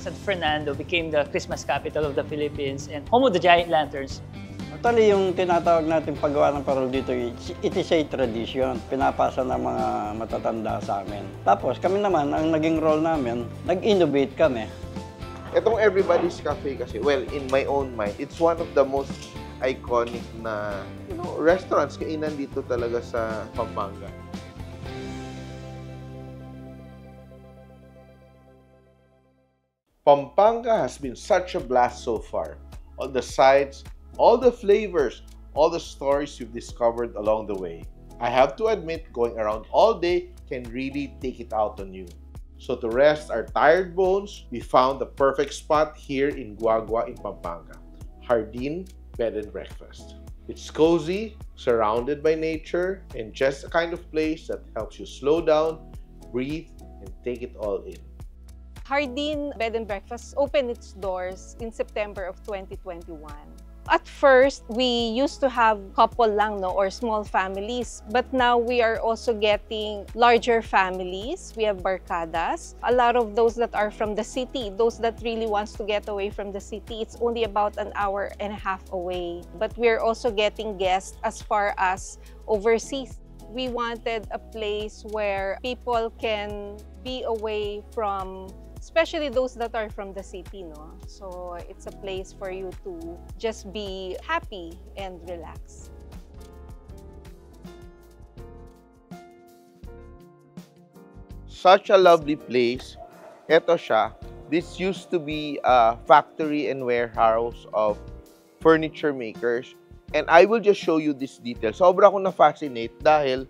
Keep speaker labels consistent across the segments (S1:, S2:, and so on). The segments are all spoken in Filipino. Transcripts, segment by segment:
S1: San Fernando became the Christmas capital of the Philippines and home of the giant lanterns.
S2: Actually, yung tinatawag natin paggawa ng parol dito, it is a tradition. Pinapasa ng mga matatanda sa amin. Tapos kami naman, ang naging role namin, nag-innovate kami.
S3: Itong Everybody's Cafe kasi, well, in my own mind, it's one of the most iconic na, restaurants, kainan dito talaga sa Pampanga. Pampanga has been such a blast so far. All the sights, all the flavors, all the stories you've discovered along the way. I have to admit, going around all day can really take it out on you. So to rest our tired bones, we found the perfect spot here in Guagua in Pampanga, Jardin Bed and Breakfast. It's cozy, surrounded by nature, and just the kind of place that helps you slow down, breathe, and take it all in.
S4: Jardin Bed and Breakfast opened its doors in September of 2021. At first, we used to have couple lang, or small families. But now we are also getting larger families. We have barkadas. A lot of those that are from the city, those that really wants to get away from the city, it's only about an hour and a half away. But we're also getting guests as far as overseas. We wanted a place where people can be away from, especially those that are from the city, no? So it's a place for you to just be happy and relax.
S3: Such a lovely place. Ito siya. This used to be a factory and warehouse of furniture makers. And I will just show you this detail. Sobra akong na-fascinate dahil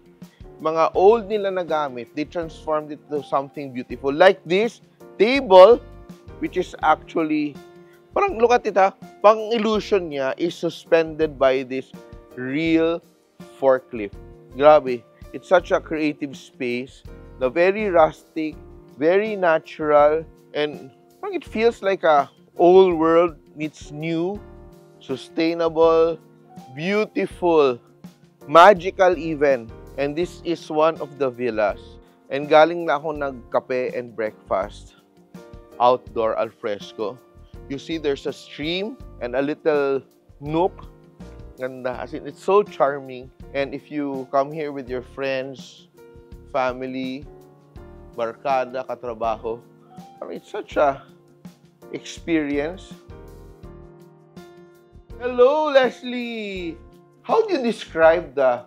S3: mga old nila na gamit, they transformed it to something beautiful. Like this table, which is actually, parang look at it ha, pang illusion niya is suspended by this real forklift. Grabe, it's such a creative space, the very rustic, very natural, and it feels like a old world meets new, sustainable, beautiful, magical even. And this is one of the villas. And galing na ako nagkape and breakfast. Outdoor al fresco. You see there's a stream and a little nook. Ganda. As in, it's so charming. And if you come here with your friends, family, barkada, katrabaho, it's such a experience. Hello, Leslie! How do you describe the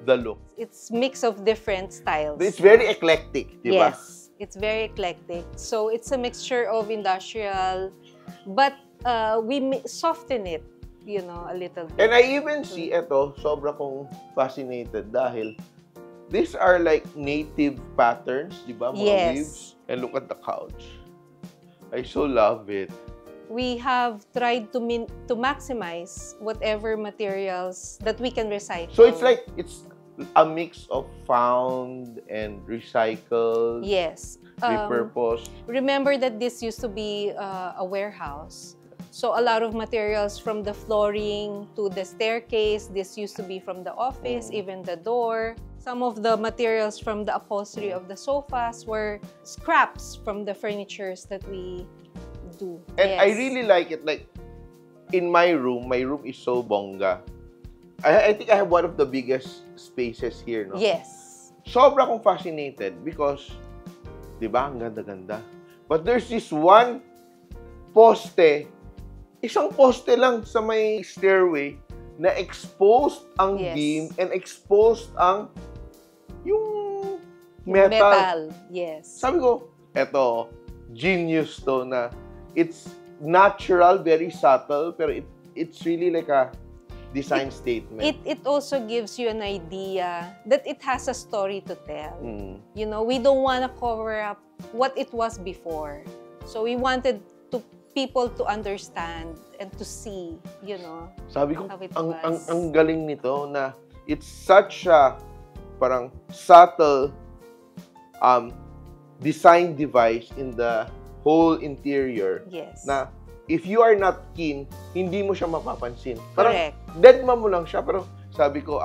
S3: look?
S4: It's mix of different styles.
S3: It's very eclectic, di ba?
S4: Yes, it's very eclectic. So it's a mixture of industrial, but we soften it, a little bit.
S3: And I even see, eto, sobra kong fascinated dahil these are like native patterns, di ba? Mga weaves. And look at the couch. I so love it.
S4: We have tried to maximize whatever materials that we can recycle.
S3: So it's a mix of found and recycled.
S4: Yes.
S3: Repurposed.
S4: Remember that this used to be a warehouse. So a lot of materials from the flooring to the staircase, this used to be from the office, even the door. Some of the materials from the upholstery of the sofas were scraps from the furnitures that we do.
S3: And I really like it. Like, in my room is so bongga. I think I have one of the biggest spaces here, no?
S4: Yes.
S3: Sobra akong fascinated because, di ba, ang ganda-ganda. But there's this one poste, isang poste lang sa may stairway na exposed ang beam and exposed ang yung metal.
S4: Yes.
S3: Sabi ko, eto, genius to na it's natural, very subtle, pero it's really like a design statement.
S4: It also gives you an idea that it has a story to tell. We don't want to cover up what it was before. So we wanted people to understand and to see,
S3: Sabi ko,
S4: how it
S3: ang galing nito na it's such a parang subtle design device in the whole interior.
S4: Yes.
S3: Na if you are not keen, hindi mo siya mapapansin. Parang
S4: correct.
S3: Dead mo lang siya, pero sabi ko,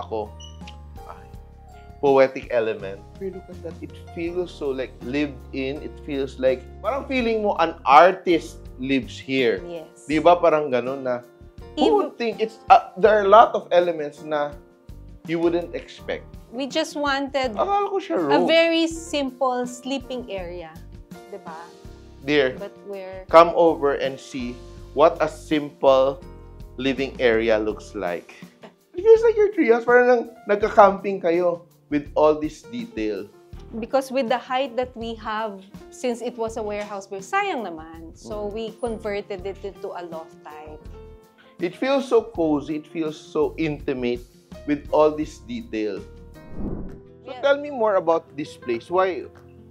S3: poetic element. Pero look at that, it feels so like lived in. It feels like, parang feeling mo an artist lives here.
S4: Yes.
S3: Di ba parang ganun na, who would think it's, there are a lot of elements na you wouldn't expect.
S4: We just wanted
S3: Akala ko siya
S4: a
S3: room.
S4: very simple sleeping area, diba?
S3: Dear,
S4: But we're
S3: come over and see what a simple living area looks like. It feels like your treehouse. Parang lang nagka-camping kayo with all this detail.
S4: because with the height that we have, since it was a warehouse, but sayang naman. So we converted it into a loft type.
S3: It feels so cozy. It feels so intimate with all this detail. So
S4: Yeah.
S3: tell me more about this place.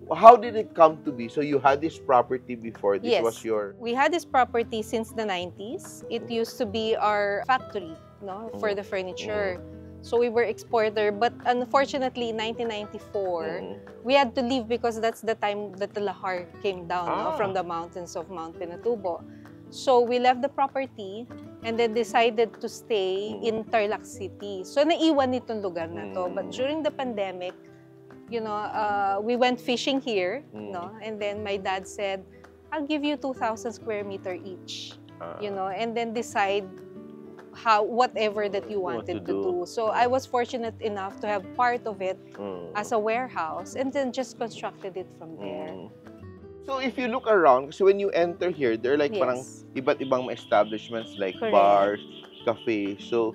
S3: How did it come to be? So you had this property before. This
S4: Yes.
S3: was your...
S4: We had this property since the 90s. It used to be our factory, no, for the furniture. So we were exporter, but unfortunately, in 1994, we had to leave because that's the time that the lahar came down no, from the mountains of Mount Pinatubo. So we left the property and then decided to stay in Tarlac City. So naiwan itong lugar na to. But during the pandemic, you know, we went fishing here, no, and then my dad said, "I'll give you 2,000 square meter each," you know, and then decide whatever that you wanted to do. So I was fortunate enough to have part of it as a warehouse and then just constructed it from there.
S3: So if you look around, kasi when you enter here, there are like
S4: Yes.
S3: parang iba't ibang establishments like
S4: Correct.
S3: bars, cafes. So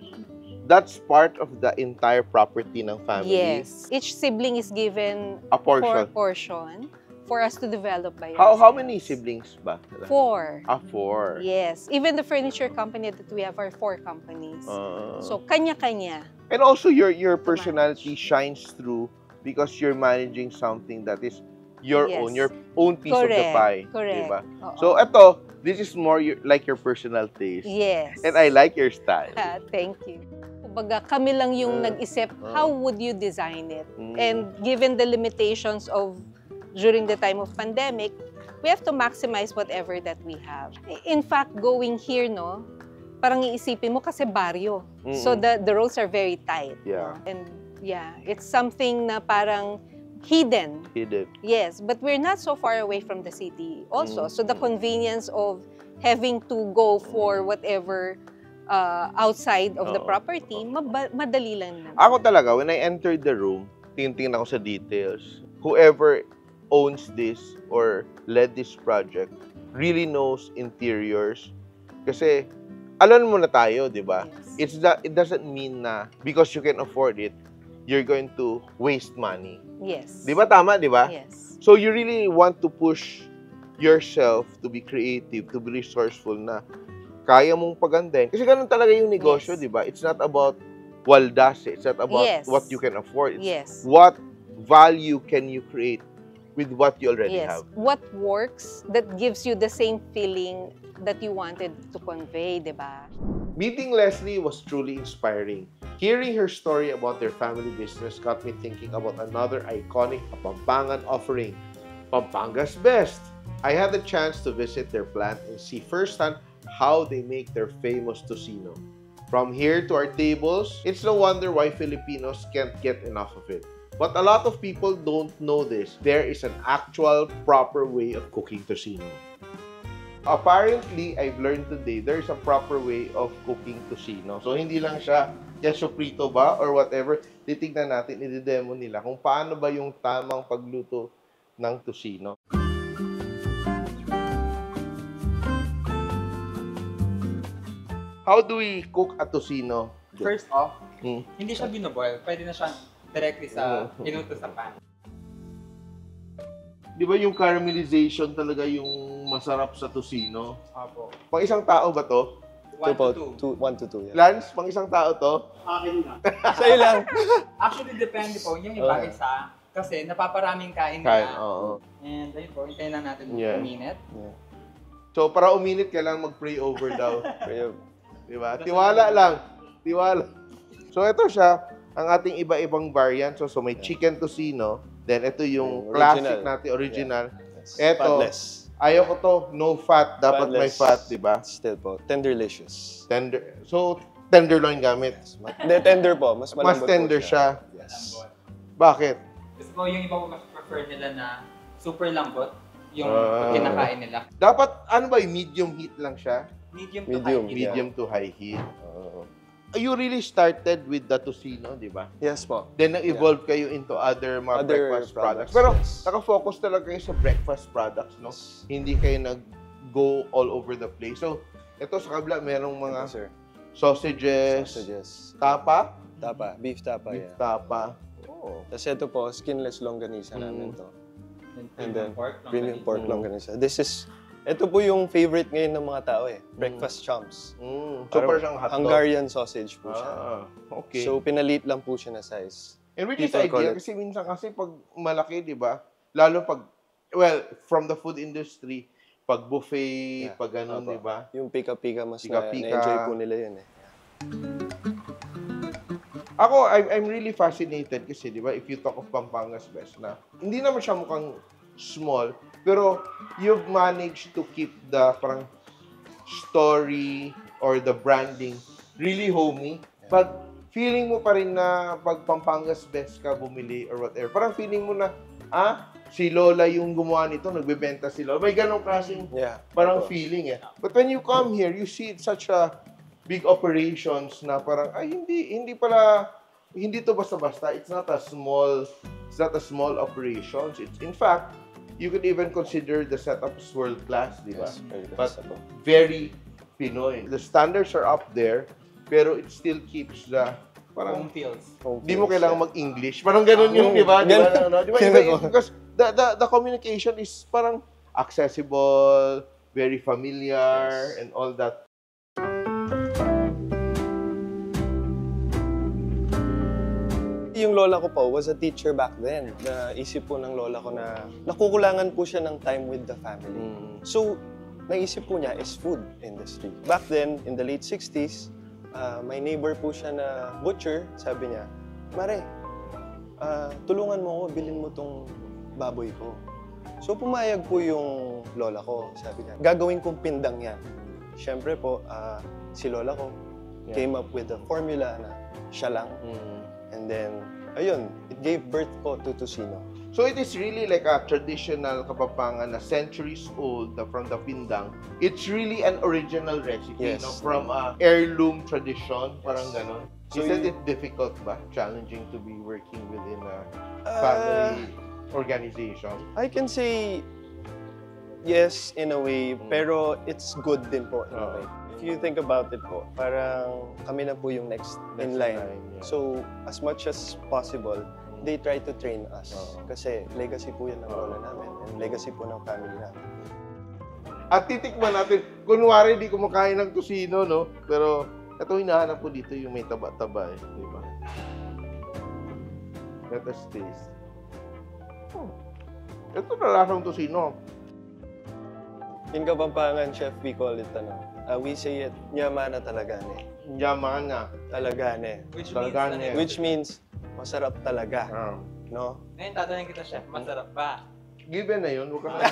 S3: that's part of the entire property ng family.
S4: Yes. Each sibling is given
S3: A portion.
S4: portion for us to develop by
S3: How
S4: ourselves.
S3: many siblings ba?
S4: 4.
S3: 4.
S4: Yes. Even the furniture company that we have are 4 companies. So kanya-kanya.
S3: And also your personality shines through because you're managing something that is your
S4: Yes.
S3: own piece of the pie.
S4: Correct.
S3: Diba?
S4: Oo.
S3: So ito, this is more like your personal taste.
S4: Yes.
S3: And I like your style.
S4: Thank you. Kumbaga, kami lang yung nag-isip, how would you design it? And given the limitations of during the time of pandemic, we have to maximize whatever that we have. In fact, going here, no, parang iisipin mo kasi baryo. So the roads are very tight.
S3: Yeah.
S4: No? And yeah, it's something na parang hidden.
S3: Hidden.
S4: Yes, but we're not so far away from the city also. So the convenience of having to go for whatever outside of the property, madali lang naman.
S3: Ako talaga, when I entered the room, tingin ako sa details. Whoever owns this or led this project really knows interiors. Kasi, alam mo na tayo, di ba?
S4: Yes.
S3: It doesn't mean na because you can afford it, you're going to waste money.
S4: Yes.
S3: Di ba tama, di ba?
S4: Yes.
S3: So you really want to push yourself to be creative, to be resourceful na kaya mong pagandahin. Kasi ganun talaga yung negosyo,
S4: Yes.
S3: di ba? It's not about waldas. It's not about
S4: Yes.
S3: what you can afford. It's
S4: Yes.
S3: what value can you create with what you already
S4: Yes.
S3: have.
S4: What works that gives you the same feeling that you wanted to convey, di ba?
S3: Meeting Leslie was truly inspiring. Hearing her story about their family business got me thinking about another iconic Kapampangan offering, Pampanga's Best. I had the chance to visit their plant and see firsthand how they make their famous tocino. From here to our tables, it's no wonder why Filipinos can't get enough of it. But a lot of people don't know this. There is an actual proper way of cooking tocino. Apparently, I've learned today, there's a proper way of cooking tocino. So, hindi lang siya queso frito ba or whatever. Titignan natin, i-demo nila kung paano ba yung tamang pagluto ng tocino. How do we cook a tocino?
S5: First off,
S3: Hmm.
S5: hindi siya binoboil. Pwede na siya directly sa inuto sa pan.
S3: Di ba yung caramelization talaga yung masarap sa tocino?
S5: Opo.
S3: Pang isang tao ba to?
S5: 1 to 2.
S6: 1 to 2, yeah.
S3: Lance, pang isang tao to?
S5: Akin na.
S6: Sa'yo lang.
S5: Actually, depende po. Yung iba isa, kasi napaparaming kain
S3: Kain,
S5: nila.
S3: oo.
S5: And ayun po, hintayin lang natin
S3: Yeah.
S5: 1 minute.
S3: So, para uminit, kailangan mag-pray over daw.
S6: Kaya,
S3: Di ba? Tiwala lang. Tiwala. So, ito siya, ang ating iba-ibang variant. So may chicken tocino. Then, ito yung
S6: Yung
S3: classic
S6: original.
S3: natin, original.
S6: yes.
S3: Eto.
S6: Fatless.
S3: Ayaw ko to, no fat. Dapat may
S6: Fatless.
S3: fat, di ba?
S6: Still po. Tenderlicious.
S3: Tender. So, tenderloin gamit.
S6: Hindi, tender po. Mas
S3: Mas
S6: malambot po
S3: tender siya.
S6: Yes.
S3: Bakit?
S5: Kasi po yung iba po mas prefer nila na super lambot yung kinakain nila.
S3: Dapat, ano ba, medium heat lang siya?
S5: Medium to
S6: Medium.
S5: high.
S3: Medium to high heat. You really started with the tocino, di ba?
S6: Yes po.
S3: Then, nag-evolve kayo into other mga
S6: Other
S3: breakfast products.
S6: products,
S3: Pero,
S6: yes.
S3: naka-focus talaga kayo sa breakfast products, no? Hindi kayo nag-go all over the place. So, ito sa kabila, merong mga
S6: Yes, sir.
S3: sausages,
S6: Sausages.
S3: tapa,
S6: Tapa. Beef tapa,
S3: beef
S6: yeah.
S3: tapa. Oh.
S6: Tapos ito po, skinless longganisa namin to. And then,
S5: pork.
S6: premium pork
S3: Mm.
S6: longganisa. Ito po yung favorite ngayon ng mga tao eh. Breakfast chomps.
S3: So,
S6: Parang
S3: parang siyang hotdog.
S6: Hungarian sausage po siya.
S3: Okay.
S6: So, pinalit lang po siya na size.
S3: And which is
S6: people call
S3: ideal
S6: it-
S3: kasi minsan kasi pag malaki, di ba? Lalo pag, well, from the food industry, pag buffet,
S6: Yeah.
S3: pag ganun,
S6: Opo.
S3: di ba?
S6: Yung pika-pika mas
S3: Pika-pika.
S6: na-enjoy po nila yun eh.
S3: Ako, I'm really fascinated kasi, di ba, if you talk of Pampangas Best na, hindi naman siya mukhang small, pero you've managed to keep the parang story or the branding really homey. But feeling mo pa rin na pag Pampangas Best ka bumili or whatever, parang feeling mo na, si Lola yung gumawa nito, nagbebenta si Lola. May ganong klaseng
S6: Yeah.
S3: parang
S6: Opo.
S3: feeling eh. But when you come here, you see it's such a big operations na parang, hindi to basta-basta. It's not a small operations. It's, in fact, you could even consider the setup as world-class, di ba?
S6: Yes, very good.
S3: But very Pinoy. The standards are up there, pero it still keeps the, parang,
S5: Home feels.
S3: di mo kailangan mag-English. Parang ganun yung, di ba? Di ba?
S6: Ganun.
S3: Di ba? Iba yun. Because the communication is parang accessible, very familiar, and all that.
S6: Yung lola ko po was a teacher back then. Naisip po ng lola ko na nakukulangan po siya ng time with the family. So, naisip po niya is food industry. Back then, in the late 60s, my neighbor po siya na butcher. Sabi niya, Mare, tulungan mo ako, bilhin mo tong baboy ko. So, pumayag po yung lola ko. Sabi niya, gagawin kong pindang yan. Siyempre po, si lola ko came up with a formula na siya lang. And then, ayun, it gave birth po to tocino.
S3: So it is really like a traditional Kapampangan na centuries old from the Pindang. It's really an original recipe,
S6: Yes.
S3: no? From heirloom tradition, parang ganon.
S6: So
S3: Isn't
S6: you-
S3: it difficult ba? Challenging to be working within a family organization?
S6: I can say yes in a way, pero it's good din po in a way. If you think about it po, parang kami na po yung next in line.
S3: yeah.
S6: So, as much as possible, they try to train us. Kasi legacy po yan ng lola namin and legacy po ng family namin.
S3: At titikman natin, kunwari di kumakain ng tusino, no? Pero ito hinahanap ko dito yung may taba-taba eh, di ba? Let us taste. Ito na lasang tusino.
S6: In Kapampangan, chef, we call it, we say it, nyama na talaga ne.
S3: Yaman na.
S6: Talaga ne.
S5: Which
S3: Talaga
S5: means,
S3: niya.
S6: Which means, masarap talaga. No?
S5: Ngayon, tatanungin kita, chef, masarap ba?
S3: Given na yun, huwag ka na.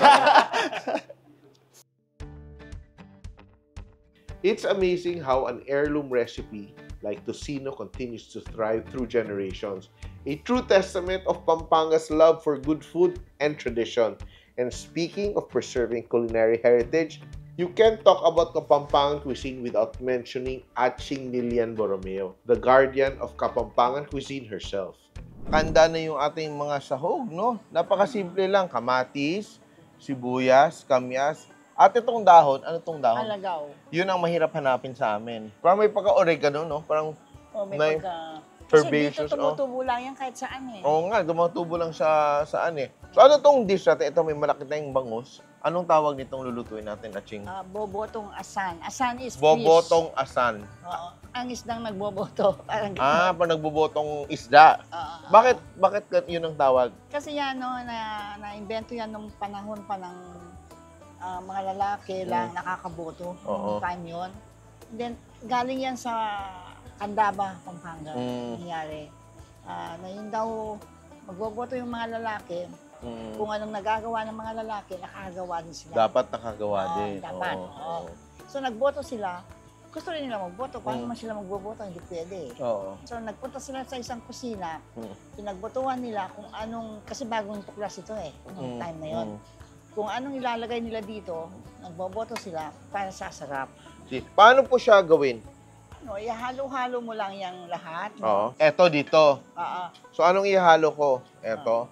S3: It's amazing how an heirloom recipe like tocino continues to thrive through generations. A true testament of Pampanga's love for good food and tradition. And speaking of preserving culinary heritage, you can't talk about Kapampangan cuisine without mentioning Aching Lilian Borromeo, the guardian of Kapampangan cuisine herself. Handa na yung ating mga sahog, no? Napakasimple lang. Kamatis, sibuyas, kamyas. At itong dahon, ano itong dahon?
S7: Alagaw.
S3: Yun ang mahirap hanapin sa amin. Parang may pagka-oregano, no? Parang
S7: O may
S3: May
S7: pagka... Kasi dito
S3: herbaceous,
S7: tumutubo lang yan kahit saan eh.
S3: Oo nga, dumatubo lang sa saan eh. So ano tong dish natin? Ito may malaki tayong bangus. Anong tawag nitong lulutuin natin, Aching?
S7: Bobotong asan. Asan is fish.
S3: Bobotong asan.
S7: Oo. Ang isdang nagboboto. Parang
S3: Pag nagbubotong isda.
S7: Oo.
S3: Bakit yun ang tawag?
S7: Kasi yan, no, na-invento yan nung panahon pa ng mga lalaki lang nakakaboto.
S3: Oo.
S7: Nung time yun. Then, galing yan sa Candaba, Pampanga. Nangyari. Na yun daw, magboboto yung mga lalaki. Kung anong nagagawa ng mga lalaki, nakagawa din sila.
S3: Dapat nakagawa din.
S7: Dapat.
S3: Oo.
S7: So, nagboto sila. gusto rin nila magboto. Paano naman sila magboboto? Hindi pwede.
S3: Oo.
S7: So, nagpunta sila sa isang kusina, pinagbotohan nila kung anong, kasi bagong tuklas ito noong time na yon. Kung anong ilalagay nila dito, nagboboto sila para sa sarap.
S3: Paano po siya gawin?
S7: No, ihalo-halo mo lang yung lahat.
S3: Oo. Eto dito.
S7: Oo.
S3: So, anong ihalo ko? Eto.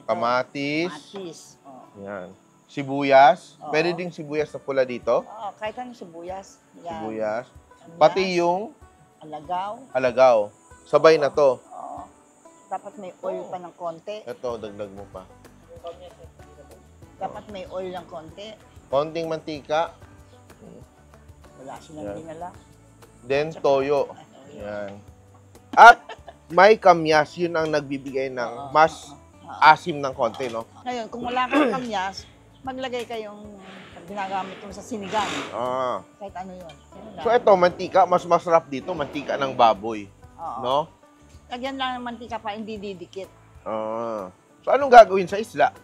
S3: Kamatis.
S7: Matis. Oo.
S3: Yan. Sibuyas.
S7: Oo.
S3: Pwede ding sibuyas na pula dito.
S7: Oo, kahit anong sibuyas. Yan.
S3: Sibuyas.
S7: Sibuyas,
S3: Pati yung
S7: alagaw.
S3: alagaw. Sabay na to.
S7: Oo. Dapat may oil pa ng konti.
S3: Ito, dagdag mo pa.
S7: Dapat may oil ng konti.
S3: Konting mantika.
S7: Wala silang dinala.
S3: Then, toyo. Yan. At may kamyas. Yun ang nagbibigay ng mas asim ng konti, no?
S7: Ngayon, kung wala kang kamyas, maglagay kayong ginagamit mo sa sinigang.
S3: Ah.
S7: Kahit ano yun.
S3: So, ito, mantika. Mas masarap dito. Mantika ng baboy.
S7: Oo.
S3: No?
S7: Lagyan lang ng mantika pa, hindi didikit.
S3: Ah. So, anong gagawin sa isla?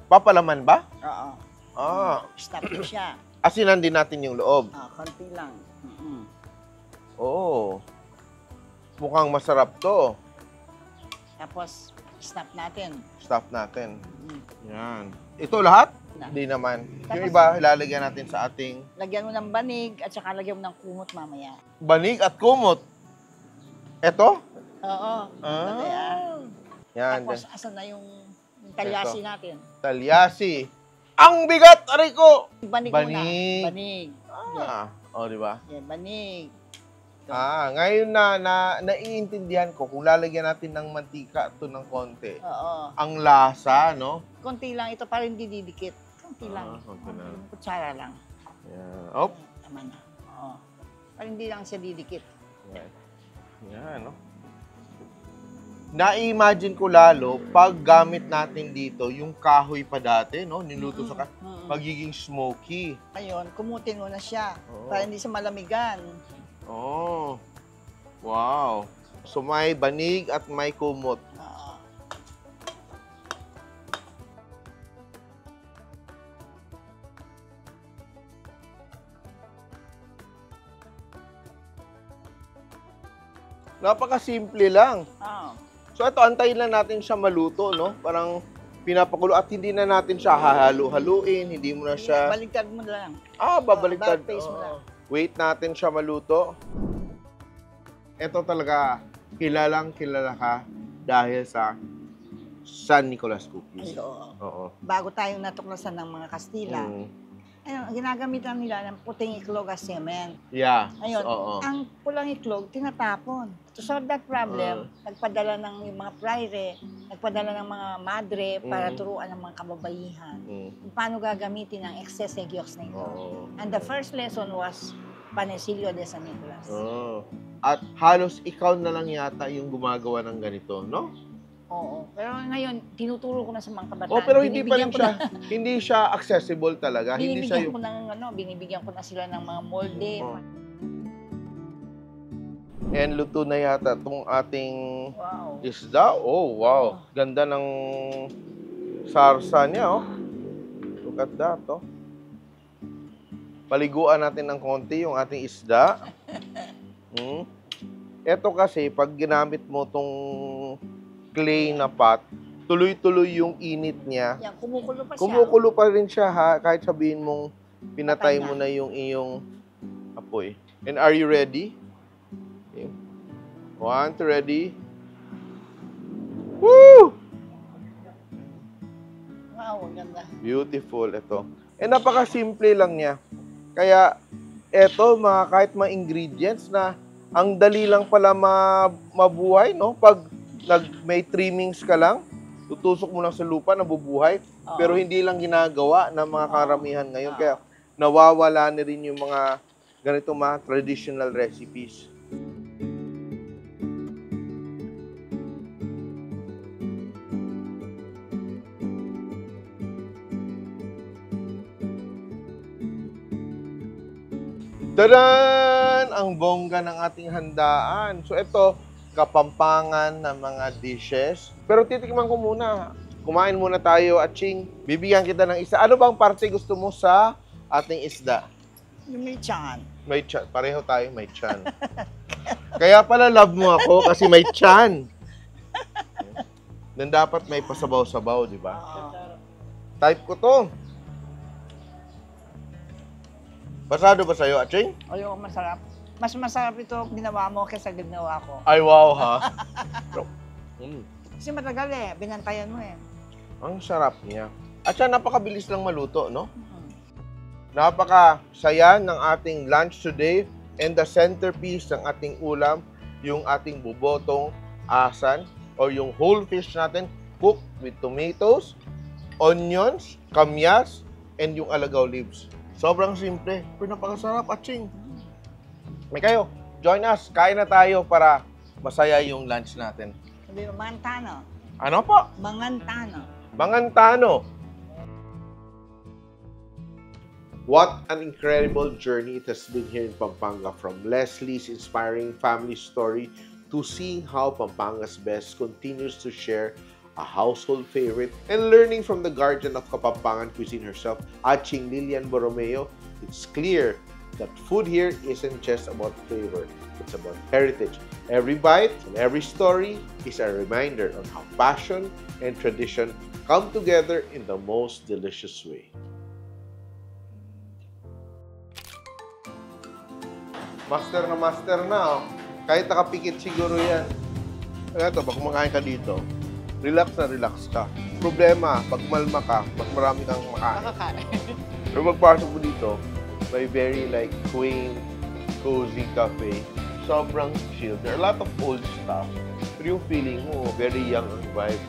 S3: Papalaman ba?
S7: Oo.
S3: Ah.
S7: Stop mo siya.
S3: Asinan din natin yung loob.
S7: Konti lang.
S3: Oo. Mukhang masarap to.
S7: Tapos, stop natin.
S3: Stop natin. Yan. Ito lahat?
S7: Na.
S3: Hindi naman. Yung
S7: Tapos-
S3: iba, ilalagyan natin sa ating
S7: Lagyan mo ng banig at saka lagyan mo ng kumot mamaya.
S3: banig at kumot. Ito?
S7: Oo.
S3: Ah. Yan.
S7: Tapos, asan na yung talyasi natin?
S3: Talyasi. Ang bigat! Aray ko!
S7: Banig,
S3: Banig.
S7: muna. Banig.
S3: Ah. O, di ba?
S7: Yan, banig.
S3: Ah, ngayon naiintindihan ko kung lalagyan natin ng mantika ito ng konti.
S7: Oo.
S3: Ang lasa, no?
S7: Konti lang ito para hindi didikit. Konti lang.
S3: konti lang.
S7: Kutsara lang.
S3: Yan. Oh.
S7: Tama na. Oo. Para hindi lang siya didikit.
S3: Yan. Yan, no? Na-imagine ko lalo, pag gamit natin dito, yung kahoy pa dati, no? Niluto sa magiging smoky.
S7: Ngayon, kumutin mo na siya.
S3: Oo.
S7: Para hindi siya malamigan.
S3: Oh. Wow. So may banig at may kumot.
S7: Oo.
S3: Napakasimple lang.
S7: Oo.
S3: So ito, antayin lang natin siya maluto, no? Parang pinapakulo at hindi na natin siya hahalo-haluin, hindi mo na siya...
S7: Baligtad mo lang.
S3: Babaliktad.
S7: Back face mo lang.
S3: Wait natin siya maluto. Ito talaga, kilalang kilala ka dahil sa San Nicolas Cookies.
S7: Ay, oo.
S3: Oo.
S7: Bago tayong natuklasan ng mga Kastila, ayun, ginagamitan nila ng puting iklog as semen.
S3: Yeah.
S7: Ayun,
S3: Oo.
S7: ang pulang iklog, tinatapon. To solve that problem, nagpadala ng yung mga prire, nagpadala ng mga madre para turuan ng mga kababaihan kung paano gagamitin ang excess egyoks na ito.
S3: Oo.
S7: And the first lesson was Panesilio de San Nicolas.
S3: Oo. At halos ikaw na lang yata yung gumagawa ng ganito, no?
S7: Oo. Pero ngayon, tinuturo ko na sa mga kabataan.
S3: Oh, pero hindi pa rin
S7: Binibigyan ko
S3: siya,
S7: na-
S3: hindi siya accessible talaga. Hindi siya
S7: binibigyan
S3: yung...
S7: ko ng binibigyan ko na sila ng mga molde.
S3: Oo. And luto na yata itong ating
S7: Wow.
S3: isda. Oh, wow. Ganda ng sarsa niya, oh. Look at that, oh. Paliguan natin ng konti yung ating isda. Ito kasi, pag ginamit mo tong clay na pot, tuloy-tuloy yung init niya.
S7: Yan, kumukulo pa siya.
S3: Kumukulo pa rin siya, ha? Kahit sabihin mong pinatay
S7: Patay na.
S3: mo na yung iyong apoy. And are you ready? Okay. 1, 2, ready? Woo!
S7: Wow, ang ganda.
S3: Beautiful ito. And napaka-simple lang niya. Kaya eto, kahit mga ingredients na ang dali lang pala mabuhay, no? Pag may trimmings ka lang, tutusok mo lang sa lupa, nabubuhay.
S7: Oo.
S3: Pero hindi lang ginagawa ng mga karamihan ngayon. Kaya nawawala na rin yung mga ganito mga traditional recipes. Tadan! Ang bongga ng ating handaan. So ito, kapampangan ng mga dishes. Pero titikman ko muna. Kumain muna tayo at Ching, bibigyan kita ng isa. Ano bang parte gusto mo sa ating isda?
S7: Yung may tiyan.
S3: May chan. Pareho tayo may chan. Kaya pala love mo ako kasi may chan. Then dapat may pasabaw-sabaw, di ba? Type ko to. Basado ba sa'yo, Aching?
S7: Ayoko, masarap. Mas masarap ito ginawa mo kaysa ginawa ko.
S3: Ay, wow, ha?
S7: Kasi matagal eh, binantayan mo eh.
S3: Ang sarap niya. At siya, napakabilis lang maluto, no? Napaka-saya ng ating lunch today. And the centerpiece ng ating ulam, yung ating bubotong asan or yung whole fish natin cooked with tomatoes, onions, kamyas, and yung alagaw leaves. Sobrang simple, pero napakasarap, Aching. May kayo, join us. Kain na tayo para masaya yung lunch natin.
S7: Sabi mo, Mangantano.
S3: Ano po?
S7: Mangantano.
S3: Mangantano. What an incredible journey it has been here in Pampanga, from Leslie's inspiring family story to seeing how Pampanga's Best continues to share a household favorite, and learning from the guardian of Kapampangan cuisine herself, Aching Lilian Borromeo. It's clear that food here isn't just about flavor, it's about heritage. Every bite and every story is a reminder on how passion and tradition come together in the most delicious way. Master na, oh. Kahit nakapikit siguro yan. Ito, pag kumakain ka dito, relax na relax ka. Problema, pag malma ka, mas marami kang makain. Pero magpasok mo dito, may very like quaint, cozy cafe. Sobrang chill. There are a lot of old stuff. Pero yung feeling mo, very young ang vibe.